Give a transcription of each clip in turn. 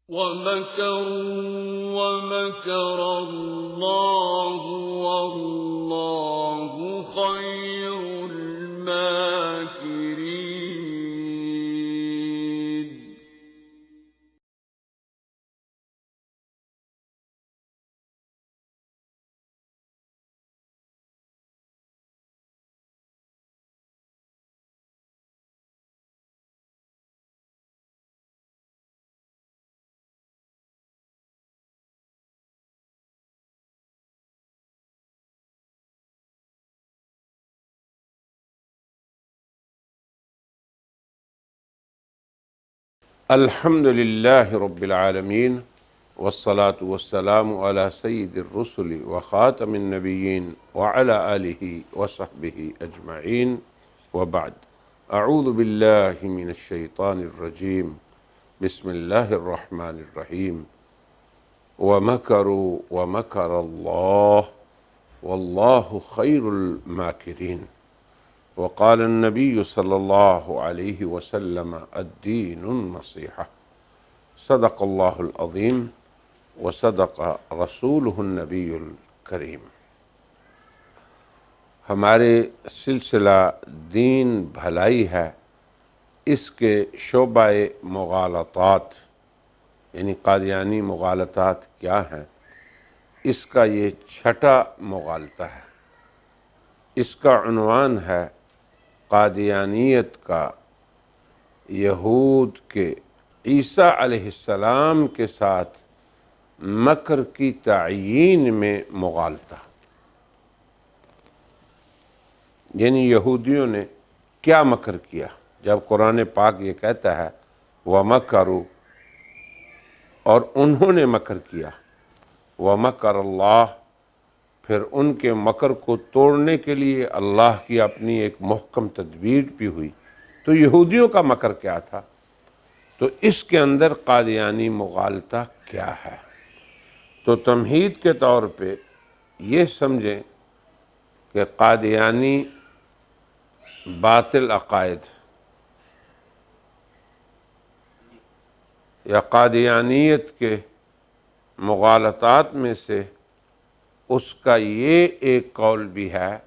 وَمَكَرُوا وَمَكَرَ اللَّهُ وَاللَّهُ خَيْرُ الْمَاكِرِينَ. الحمد للہ رب العالمین والصلاة والسلام علی سید الرسل وخاتم النبیین وعلی آلہ وصحبہ اجمعین وبعد. اعوذ باللہ من الشیطان الرجیم. بسم اللہ الرحمن الرحیم. ومکروا ومکر اللہ واللہ خیر الماکرین. وقال النبی صلی اللہ علیہ وسلم الدین النصیحہ. صدق اللہ العظیم وصدق رسولہ النبی الکریم. ہمارے سلسلہ دین بھلائی ہے، اس کے شعبہ مغالطات یعنی قادیانی مغالطات کیا ہیں، اس کا یہ چھٹا مغالطہ ہے. اس کا عنوان ہے قادیانیت کا یہود کے عیسیٰ علیہ السلام کے ساتھ مکر کی تعیین میں مغالطہ. یعنی یہودیوں نے کیا مکر کیا، جب قرآن پاک یہ کہتا ہے وَمَكَرُوا، اور انہوں نے مکر کیا، وَمَكَرَ اللَّهُ، پھر ان کے مکر کو توڑنے کے لیے اللہ کی اپنی ایک محکم تدبیر بھی ہوئی. تو یہودیوں کا مکر کیا تھا؟ تو اس کے اندر قادیانی مغالطہ کیا ہے؟ تو تمہید کے طور پہ یہ سمجھیں کہ قادیانی باطل عقائد یا قادیانیت کے مغالطات میں سے اس کا یہ ایک قول بھی ہے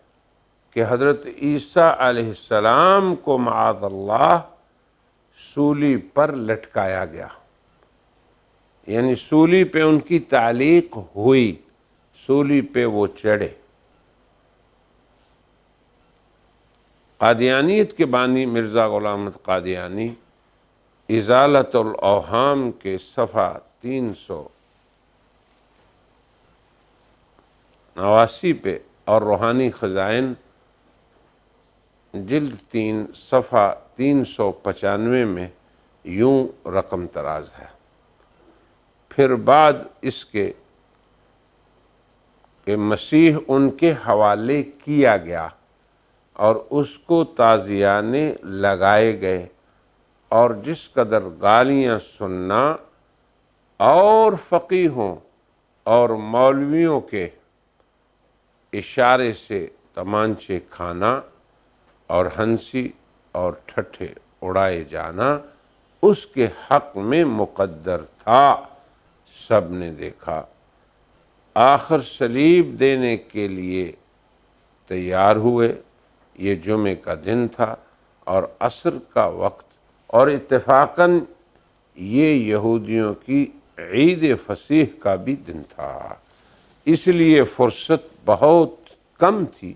کہ حضرت عیسیٰ علیہ السلام کو معاذ اللہ سولی پر لٹکایا گیا، یعنی سولی پہ ان کی تعلیق ہوئی، سولی پہ وہ چڑھے. قادیانیت کے بانی مرزا غلام احمد قادیانی ازالۃ الاوہام کے صفحہ 389 پہ اور روحانی خزائن جلد 3 صفحہ 395 میں یوں رقم تراز ہے. پھر بعد اس کے کہ مسیح ان کے حوالے کیا گیا اور اس کو تازیانے لگائے گئے، اور جس قدر گالیاں سننا اور فقیہوں اور مولویوں کے اشارے سے تمانچے کھانا اور ہنسی اور ٹھٹھے اڑائے جانا اس کے حق میں مقدر تھا. سب نے دیکھا. آخر صلیب دینے کے لیے تیار ہوئے. یہ جمعے کا دن تھا اور عصر کا وقت، اور اتفاقاً یہ یہودیوں کی عید فصیح کا بھی دن تھا، اس لیے فرصت بہت کم تھی.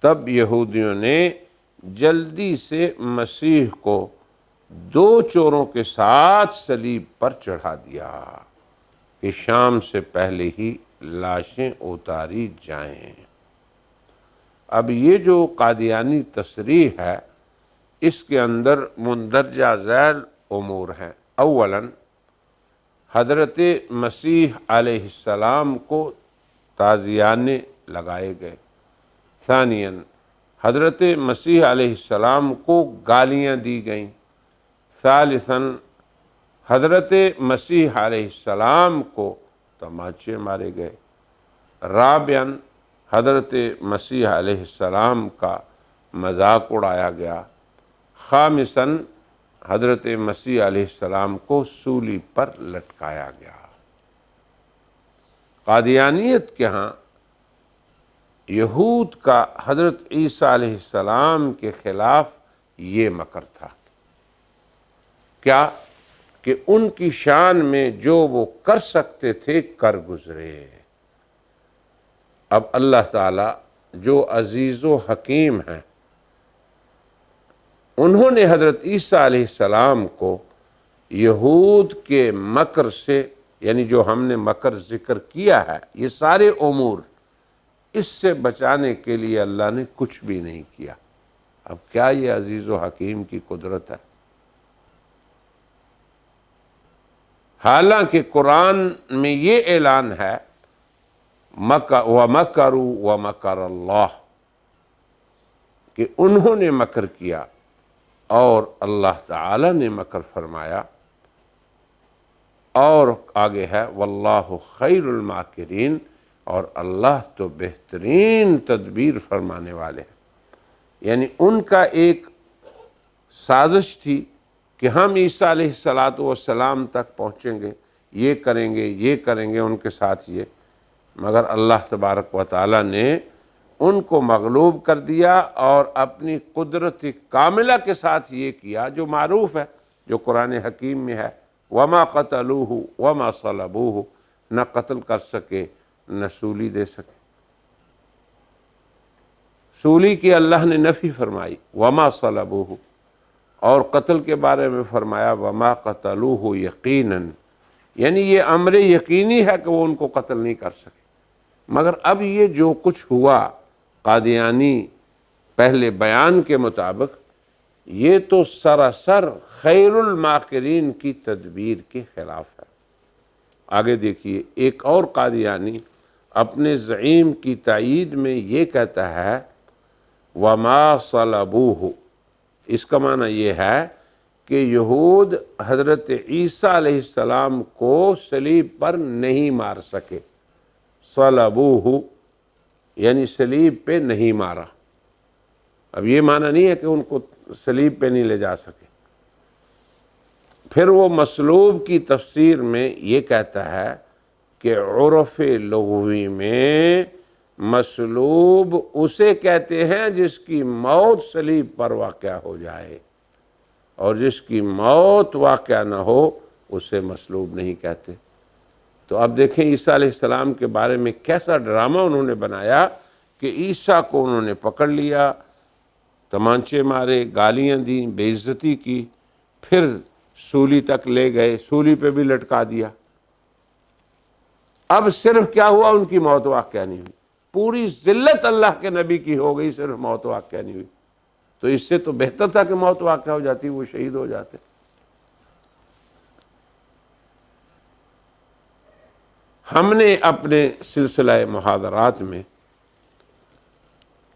تب یہودیوں نے جلدی سے مسیح کو 2 چوروں کے ساتھ صلیب پر چڑھا دیا کہ شام سے پہلے ہی لاشیں اتاری جائیں. اب یہ جو قادیانی تصریح ہے، اس کے اندر مندرجہ ذیل امور ہیں. اولاً حضرت مسیح علیہ السلام کو تازیانے لگائے گئے. ثانیاً حضرت مسیح علیہ السلام کو گالیاں دی گئیں. ثالثاً حضرت مسیح علیہ السلام کو تمانچے مارے گئے. رابعاً حضرت مسیح علیہ السلام کا مذاق اڑایا گیا. خامساً حضرت مسیح علیہ السلام کو سولی پر لٹکایا گیا۔ قادیانیت کے ہاں یہود کا حضرت عیسیٰ علیہ السلام کے خلاف یہ مکر تھا، کیا کہ ان کی شان میں جو وہ کر سکتے تھے کر گزرے۔ اب اللہ تعالیٰ جو عزیز و حکیم ہیں، انہوں نے حضرت عیسیٰ علیہ السلام کو یہود کے مکر سے، یعنی جو ہم نے مکر ذکر کیا ہے، یہ سارے امور، اس سے بچانے کے لیے اللہ نے کچھ بھی نہیں کیا۔ اب کیا یہ عزیز و حکیم کی قدرت ہے؟ حالانکہ قرآن میں یہ اعلان ہے وَمَكَرُوا وَمَكَرَ اللَّهُ، کہ انہوں نے مکر کیا اور اللہ تعالی نے مکر فرمایا، اور آگے ہے وَاللَّهُ خَيْرُ الْمَاكِرِينَ، اور اللہ تو بہترین تدبیر فرمانے والے ہیں۔ یعنی ان کا ایک سازش تھی کہ ہم عیسیٰ علیہ السلام تک پہنچیں گے، یہ کریں گے ان کے ساتھ یہ، مگر اللہ تبارک و تعالیٰ نے ان کو مغلوب کر دیا اور اپنی قدرت کاملہ کے ساتھ یہ کیا جو معروف ہے، جو قرآن حکیم میں ہے، وَمَا قَتَلُوهُ وَمَا صَلَبُوهُ، نہ قتل کر سکے نہ سولی دے سکے۔ سولی کی اللہ نے نفی فرمائی وَمَا صَلَبُوهُ، اور قتل کے بارے میں فرمایا وَمَا قَتَلُوهُ يَقِينًا، یعنی یہ امر یقینی ہے کہ وہ ان کو قتل نہیں کر سکے۔ مگر اب یہ جو کچھ ہوا قادیانی پہلے بیان کے مطابق، یہ تو سراسر خیر الماکرین کی تدبیر کے خلاف ہے۔ آگے دیکھیے، ایک اور قادیانی اپنے زعیم کی تائید میں یہ کہتا ہے وَمَا صَلَبُوهُ، اس کا معنی یہ ہے کہ یہود حضرت عیسیٰ علیہ السلام کو صلیب پر نہیں مار سکے۔ صلبوہ یعنی صلیب پہ نہیں مارا۔ اب یہ معنی نہیں ہے کہ ان کو صلیب پہ نہیں لے جا سکے۔ پھر وہ مصلوب کی تفسیر میں یہ کہتا ہے کہ عرف لغوی میں مصلوب اسے کہتے ہیں جس کی موت صلیب پر واقع ہو جائے، اور جس کی موت واقع نہ ہو اسے مصلوب نہیں کہتے۔ تو اب دیکھیں عیسیٰ علیہ السلام کے بارے میں کیسا ڈرامہ انہوں نے بنایا کہ عیسیٰ کو انہوں نے پکڑ لیا، تمانچے مارے، گالیاں دیں، بے عزتی کی، پھر سولی تک لے گئے، سولی پہ بھی لٹکا دیا۔ اب صرف کیا ہوا، ان کی موت واقع نہیں ہوئی، پوری ذلت اللہ کے نبی کی ہو گئی، صرف موت واقع نہیں ہوئی۔ تو اس سے تو بہتر تھا کہ موت واقع ہو جاتی، وہ شہید ہو جاتے۔ ہم نے اپنے سلسلہ محاضرات میں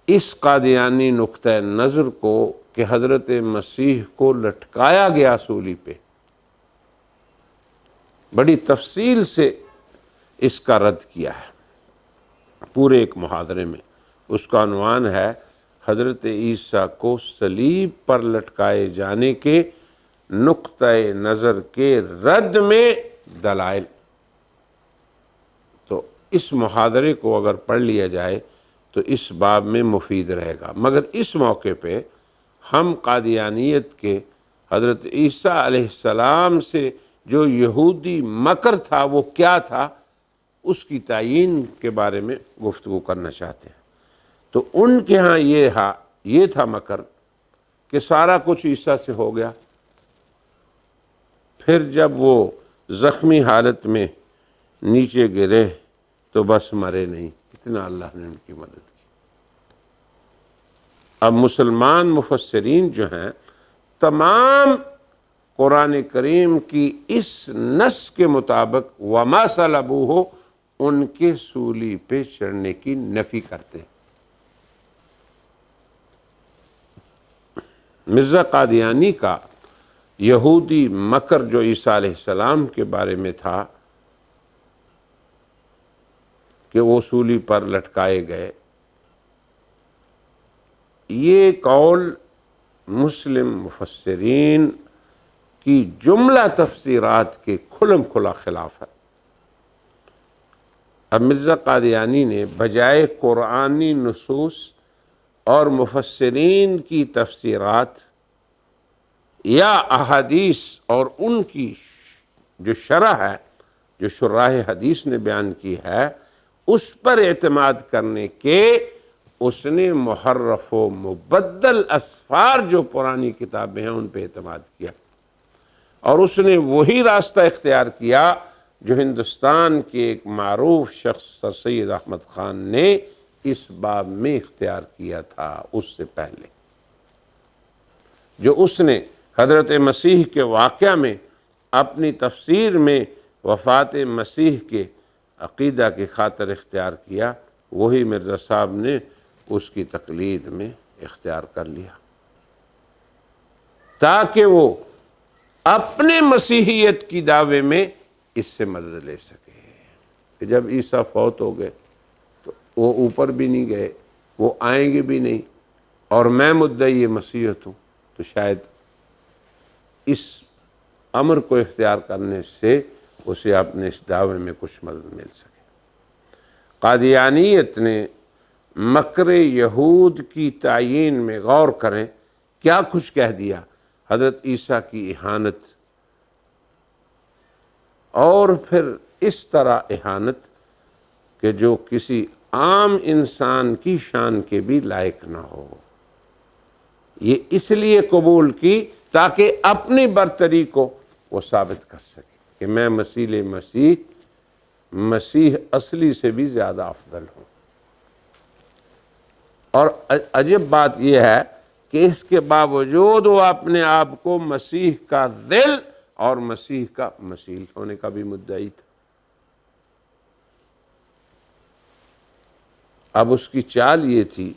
اس قادیانی نقطہ نظر کو کہ حضرت مسیح کو لٹکایا گیا سولی پہ، بڑی تفصیل سے اس کا رد کیا ہے پورے ایک محاضرے میں۔ اس کا عنوان ہے حضرت عیسیٰ کو صلیب پر لٹکائے جانے کے نقطہ نظر کے رد میں دلائل۔ تو اس محاضرے کو اگر پڑھ لیا جائے تو اس باب میں مفید رہے گا، مگر اس موقع پہ ہم قادیانیت کے حضرت عیسیٰ علیہ السلام سے جو یہودی مکر تھا وہ کیا تھا، اس کی تعیین کے بارے میں گفتگو کرنا چاہتے ہیں۔ تو ان کے ہاں یہ تھا مکر کہ سارا کچھ عیسیٰ سے ہو گیا، پھر جب وہ زخمی حالت میں نیچے گرے تو بس مرے نہیں، اتنا اللہ نے ان کی مدد کی۔ اب مسلمان مفسرین جو ہیں تمام قرآن کریم کی اس نص کے مطابق وَمَا صَلَبُوهُ ان کے سولی پہ چڑھنے کی نفی کرتے ہیں۔ مرزا قادیانی کا یہودی مکر جو عیسیٰ علیہ السلام کے بارے میں تھا کہ وہ سولی پر لٹکائے گئے، یہ قول مسلم مفسرین کی جملہ تفسیرات کے کھلم کھلا خلاف ہے۔ اب مرزا قادیانی نے بجائے قرآنی نصوص اور مفسرین کی تفسیرات یا احادیث اور ان کی جو شرح ہے، جو شراح حدیث نے بیان کی ہے، اس پر اعتماد کرنے کے اس نے محرف و مبدل اسفار جو پرانی کتابیں ہیں ان پہ اعتماد کیا، اور اس نے وہی راستہ اختیار کیا جو ہندوستان کے ایک معروف شخص سر سید احمد خان نے اس باب میں اختیار کیا تھا اس سے پہلے، جو اس نے حضرت مسیح کے واقعہ میں اپنی تفسیر میں وفات مسیح کے عقیدہ کی خاطر اختیار کیا، وہی مرزا صاحب نے اس کی تقلید میں اختیار کر لیا، تاکہ وہ اپنے مسیحیت کی دعوے میں اس سے مدد لے سکے کہ جب عیسیٰ فوت ہو گئے تو وہ اوپر بھی نہیں گئے، وہ آئیں گے بھی نہیں، اور میں مدعی مسیحیت ہوں، تو شاید اس امر کو اختیار کرنے سے اسے اپنے اس دعوے میں کچھ مدد مل سکے۔ قادیانیت نے مکر یہود کی تعیین میں غور کریں، کیا کچھ کہہ دیا، حضرت عیسیٰ کی اہانت، اور پھر اس طرح اہانت کہ جو کسی عام انسان کی شان کے بھی لائق نہ ہو، یہ اس لیے قبول کی تاکہ اپنی برتری کو وہ ثابت کر سکے کہ میں مسیح اصلی سے بھی زیادہ افضل ہوں۔ اور عجب بات یہ ہے کہ اس کے باوجود وہ اپنے آپ کو مسیح کا ذل اور مسیح کا مثیل ہونے کا بھی مدعی تھا۔ اب اس کی چال یہ تھی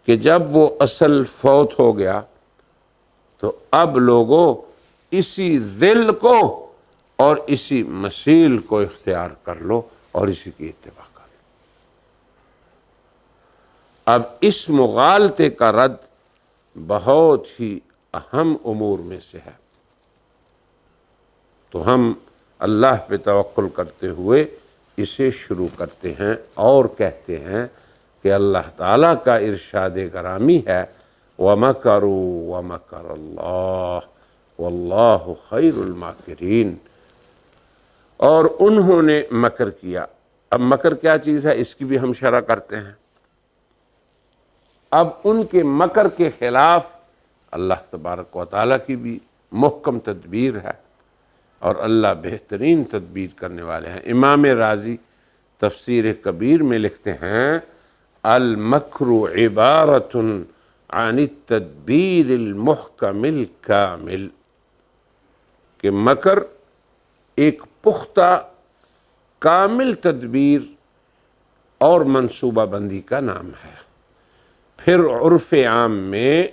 کہ جب وہ اصل فوت ہو گیا تو اب لوگوں اسی ذل کو اور اسی مثیل کو اختیار کر لو اور اسی کی اتباع کر لو۔ اب اس مغالطے کا رد بہت ہی اہم امور میں سے ہے، تو ہم اللہ پہ توکل کرتے ہوئے اسے شروع کرتے ہیں اور کہتے ہیں کہ اللہ تعالیٰ کا ارشاد گرامی ہے وَمَكَرُوا وَمَكَرَ اللَّهُ وَاللَّهُ خَيْرُ الْمَاكِرِينَ، اور انہوں نے مکر کیا۔ اب مکر کیا چیز ہے اس کی بھی ہم شرح کرتے ہیں۔ اب ان کے مکر کے خلاف اللہ تبارک و تعالیٰ کی بھی محکم تدبیر ہے، اور اللہ بہترین تدبیر کرنے والے ہیں۔ امام رازی تفسیر کبیر میں لکھتے ہیں المکر عبارت عن التدبیر المحکم الکامل، کہ مکر ایک پختہ کامل تدبیر اور منصوبہ بندی کا نام ہے۔ پھر عرف عام میں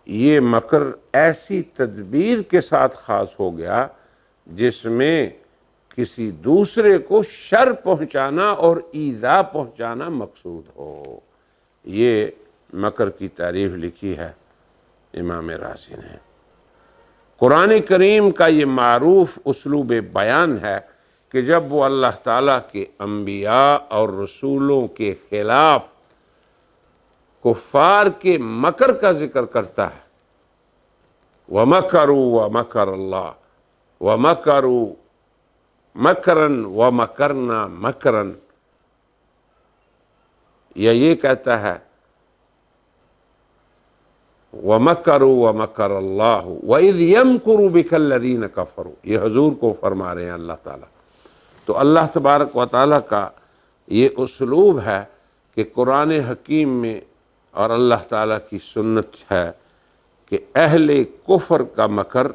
یہ مکر ایسی تدبیر کے ساتھ خاص ہو گیا جس میں کسی دوسرے کو شر پہنچانا اور ایذا پہنچانا مقصود ہو۔ یہ مکر کی تعریف لکھی ہے امام رازی نے۔ قرآن کریم کا یہ معروف اسلوب بیان ہے کہ جب وہ اللہ تعالیٰ کے انبیاء اور رسولوں کے خلاف کفار کے مکر کا ذکر کرتا ہے، وَمَكَرُوا وَمَكَرَ اللَّهُ وَمَكَرُوا مَكْرًا وَمَكَرْنَا مَكْرًا، یا یہ کہتا ہے وَمَكَرُوا وَمَكَرَ اللَّهُ وَإِذْ يَمْكُرُ بِكَ الَّذِينَ كَفَرُوا، یہ حضور کو فرما رہے ہیں اللہ تعالیٰ۔ تو اللہ تبارک و تعالیٰ کا یہ اسلوب ہے کہ قرآن حکیم میں اور اللہ تعالیٰ کی سنت ہے کہ اہل کفر کا مکر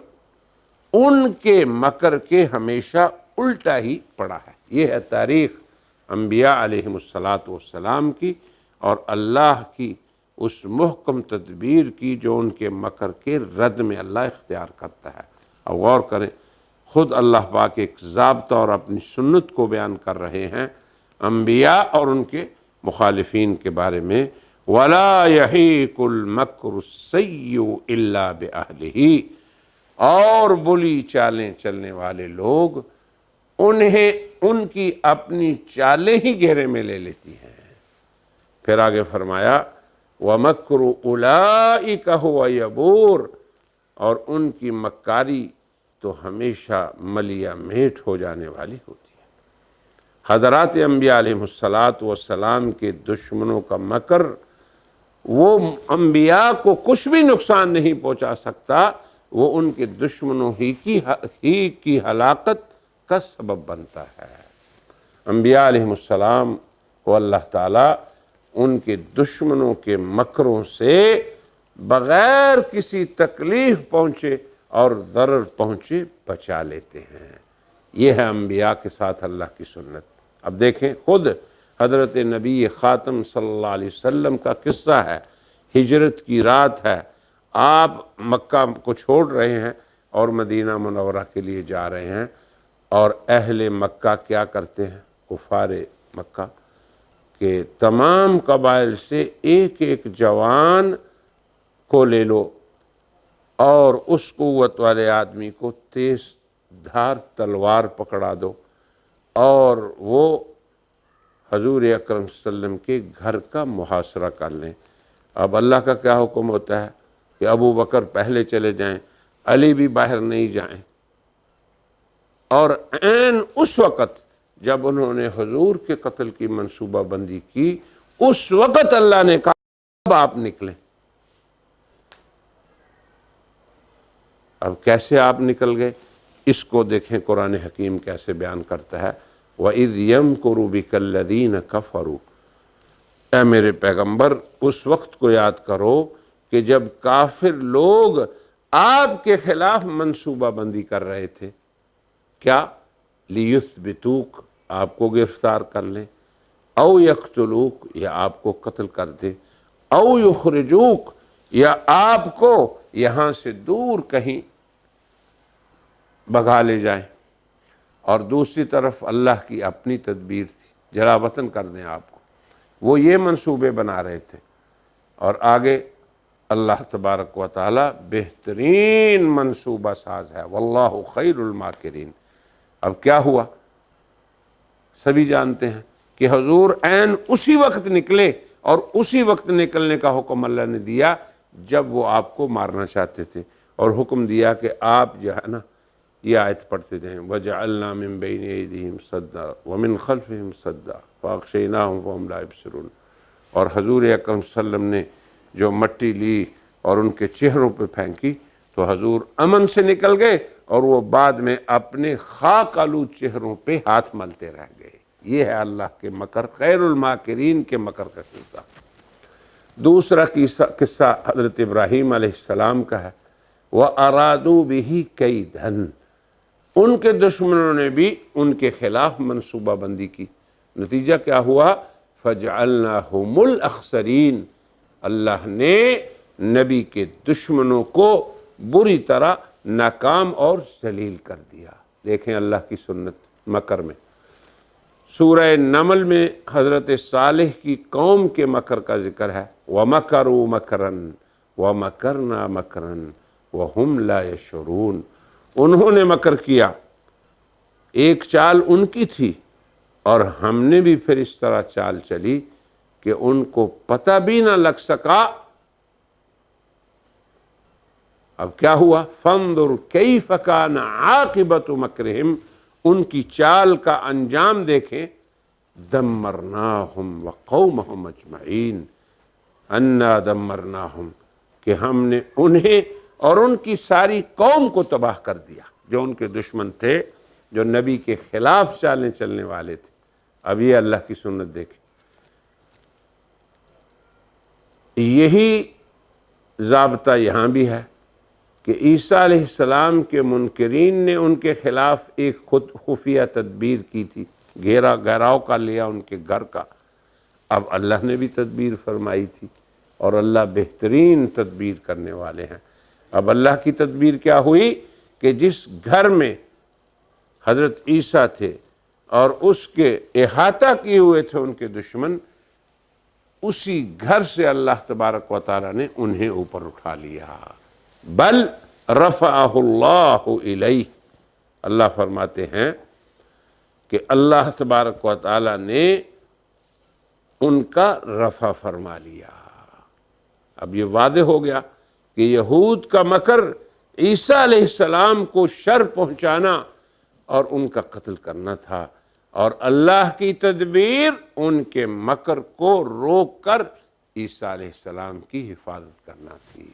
ان کے مکر کے ہمیشہ الٹا ہی پڑا ہے۔ یہ ہے تاریخ انبیاء علیہم السلام کی اور اللہ کی اس محکم تدبیر کی جو ان کے مکر کے رد میں اللہ اختیار کرتا ہے۔ اب غور کریں، خود اللہ پاک ایک ضابطہ اور اپنی سنت کو بیان کر رہے ہیں انبیاء اور ان کے مخالفین کے بارے میں، وَلَا يَحِيقُ الْمَكْرُ السَّيِّئُ إِلَّا بِأَهْلِهِ، اور بری چالیں چلنے والے لوگ انہیں ان کی اپنی چالیں ہی گھیرے میں لے لیتی ہیں۔ پھر آگے فرمایا وَمَكْرُ أُولَئِكَ هُوَ يَبُورُ، اور ان کی مکاری تو ہمیشہ ملیا میٹ ہو جانے والی ہوتی ہے۔ حضرات انبیاء علیہ السلام کے دشمنوں کا مکر وہ انبیاء کو کچھ بھی نقصان نہیں پہنچا سکتا، وہ ان کے دشمنوں ہی کی ہلاکت کا سبب بنتا ہے۔ انبیاء علیہ السلام کو اللہ تعالیٰ ان کے دشمنوں کے مکروں سے بغیر کسی تکلیف پہنچے اور ضرر پہنچے بچا لیتے ہیں۔ یہ ہے انبیاء کے ساتھ اللہ کی سنت۔ اب دیکھیں خود حضرت نبی خاتم صلی اللہ علیہ وسلم کا قصہ ہے، ہجرت کی رات ہے، آپ مکہ کو چھوڑ رہے ہیں اور مدینہ منورہ کے لیے جا رہے ہیں، اور اہل مکہ کیا کرتے ہیں، کفار مکہ کہ تمام قبائل سے ایک ایک جوان کو لے لو اور اس قوت والے آدمی کو تیز دھار تلوار پکڑا دو اور وہ حضور اکرم صلی اللہ علیہ وسلم کے گھر کا محاصرہ کر لیں۔ اب اللہ کا کیا حکم ہوتا ہے کہ ابو بکر پہلے چلے جائیں، علی بھی باہر نہیں جائیں، اور عین اس وقت جب انہوں نے حضور کے قتل کی منصوبہ بندی کی، اس وقت اللہ نے کہا اب آپ نکلیں۔ اب کیسے آپ نکل گئے، اس کو دیکھیں قرآن حکیم کیسے بیان کرتا ہے، وَإِذْ يَمْكُرُ بِكَ الَّذِينَ كَفَرُوا، اے میرے پیغمبر اس وقت کو یاد کرو کہ جب کافر لوگ آپ کے خلاف منصوبہ بندی کر رہے تھے، کیا لِيُثْبِتُوك، آپ کو گرفتار کر لیں، او یقتلوک، یا آپ کو قتل کر دیں، او یخرجوک، یا آپ کو یہاں سے دور کہیں بھگا لے جائیں۔ اور دوسری طرف اللہ کی اپنی تدبیر تھی، جلا وطن کر دیں آپ کو، وہ یہ منصوبے بنا رہے تھے۔ اور آگے اللہ تبارک و تعالی بہترین منصوبہ ساز ہے، واللہ خیر الماکرین۔ اب کیا ہوا سبھی جانتے ہیں کہ حضور عین اسی وقت نکلے، اور اسی وقت نکلنے کا حکم اللہ نے دیا جب وہ آپ کو مارنا چاہتے تھے، اور حکم دیا کہ آپ جو ہے نا یہ آیت پڑھتے جائیں، وَجَعَلْنَا مِن بَيْنِ أَيْدِيهِمْ سَدًّا وَمِن خَلْفِهِمْ سَدًّا فَأَغْشَيْنَاهُمْ فَهُمْ لَا يُبْصِرُونَ۔ اور حضور اکرم صلی اللہ علیہ وسلم نے جو مٹی لی اور ان کے چہروں پہ پھینکی تو حضور امن سے نکل گئے، اور وہ بعد میں اپنے خاک آلود چہروں پہ ہاتھ ملتے رہ گئے۔ یہ ہے اللہ کے مکر، خیر الماکرین کے مکر کا قصہ۔ دوسرا قصہ حضرت ابراہیم علیہ السلام کا ہے، وَأَرَادُوا بِهِ كَيْدًا، ان کے دشمنوں نے بھی ان کے خلاف منصوبہ بندی کی، نتیجہ کیا ہوا، فَجْعَلْنَاهُمُ الْأَخْسَرِينَ، اللہ نے نبی کے دشمنوں کو بری طرح ناکام اور ذلیل کر دیا۔ دیکھیں اللہ کی سنت مکر میں۔ سورہ نمل میں حضرت صالح کی قوم کے مکر کا ذکر ہے، وَمَكَرُوا مَكْرًا وَمَكَرْنَا مَكْرًا وَهُمْ لَا يَشْعُرُونَ، انہوں نے مکر کیا، ایک چال ان کی تھی، اور ہم نے بھی پھر اس طرح چال چلی کہ ان کو پتہ بھی نہ لگ سکا۔ اب کیا ہوا، فَانظُرْ كَيْفَ كَانَ عَاقِبَةُ مَكْرِهِمْ، ان کی چال کا انجام دیکھیں، دَمَّرْنَاهُمْ وَقَوْمَهُمْ أَجْمَعِينَ، اَنَّا دَمَّرْنَاهُمْ، کہ ہم نے انہیں اور ان کی ساری قوم کو تباہ کر دیا، جو ان کے دشمن تھے، جو نبی کے خلاف چالیں چلنے والے تھے۔ اب یہ اللہ کی سنت دیکھیں، یہی ضابطہ یہاں بھی ہے کہ عیسیٰ علیہ السلام کے منکرین نے ان کے خلاف ایک خفیہ تدبیر کی تھی، گھیراؤ کا لیا ان کے گھر کا، اب اللہ نے بھی تدبیر فرمائی تھی، اور اللہ بہترین تدبیر کرنے والے ہیں۔ اب اللہ کی تدبیر کیا ہوئی کہ جس گھر میں حضرت عیسیٰ تھے اور اس کے احاطہ کیے ہوئے تھے ان کے دشمن، اسی گھر سے اللہ تبارک و تعالیٰ نے انہیں اوپر اٹھا لیا، بل رفعہ اللہ الیہ، اللہ فرماتے ہیں کہ اللہ تبارک و تعالیٰ نے ان کا رفع فرما لیا۔ اب یہ واضح ہو گیا کہ یہود کا مکر عیسیٰ علیہ السلام کو شر پہنچانا اور ان کا قتل کرنا تھا، اور اللہ کی تدبیر ان کے مکر کو روک کر عیسیٰ علیہ السلام کی حفاظت کرنا تھی۔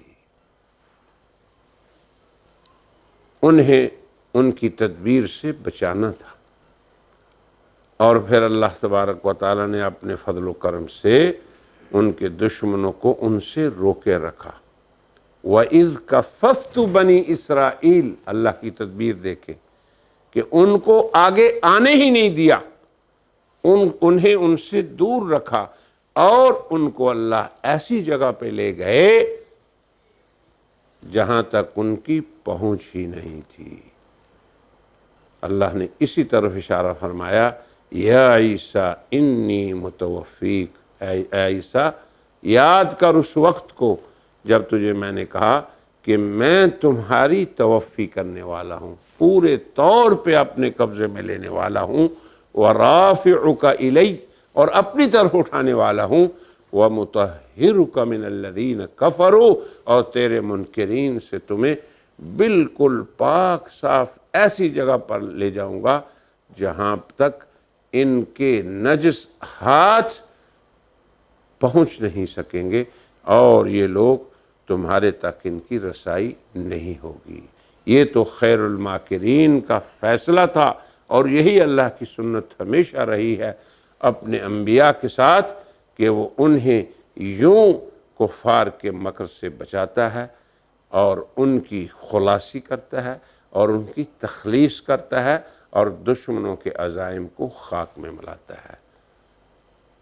انہیں ان کی تدبیر سے بچانا تھا، اور پھر اللہ تبارک و تعالیٰ نے اپنے فضل و کرم سے ان کے دشمنوں کو ان سے روکے رکھا۔ وَإِذْ كَفَّفْتُ بَنِي اسرائیل، اللہ کی تدبیر دیکھیں کہ ان کو آگے آنے ہی نہیں دیا، انہیں ان سے دور رکھا، اور ان کو اللہ ایسی جگہ پہ لے گئے جہاں تک ان کی پہنچ ہی نہیں تھی۔ اللہ نے اسی طرف اشارہ فرمایا، یا عیسیٰ انی متوفیک، اے عیسیٰ یاد کر اس وقت کو جب تجھے میں نے کہا کہ میں تمہاری توفی کرنے والا ہوں، پورے طور پہ اپنے قبضے میں لینے والا ہوں، ورافعک الی، اور اپنی طرف اٹھانے والا ہوں، ومطہرک من الذین کفروا، اور تیرے منکرین سے تمہیں بالکل پاک صاف ایسی جگہ پر لے جاؤں گا جہاں تک ان کے نجس ہاتھ پہنچ نہیں سکیں گے، اور یہ لوگ تمہارے تک ان کی رسائی نہیں ہوگی۔ یہ تو خیر الماکرین کا فیصلہ تھا، اور یہی اللہ کی سنت ہمیشہ رہی ہے اپنے انبیاء کے ساتھ کہ وہ انہیں یوں کفار کے مکر سے بچاتا ہے، اور ان کی خلاصی کرتا ہے، اور ان کی تخلیص کرتا ہے، اور دشمنوں کے عزائم کو خاک میں ملاتا ہے۔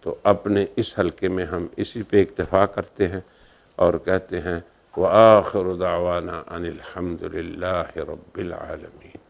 تو اپنے اس حلقے میں ہم اسی پہ اکتفا کرتے ہیں اور کہتے ہیں وآخر دعوانا ان الحمد للہ رب العالمین۔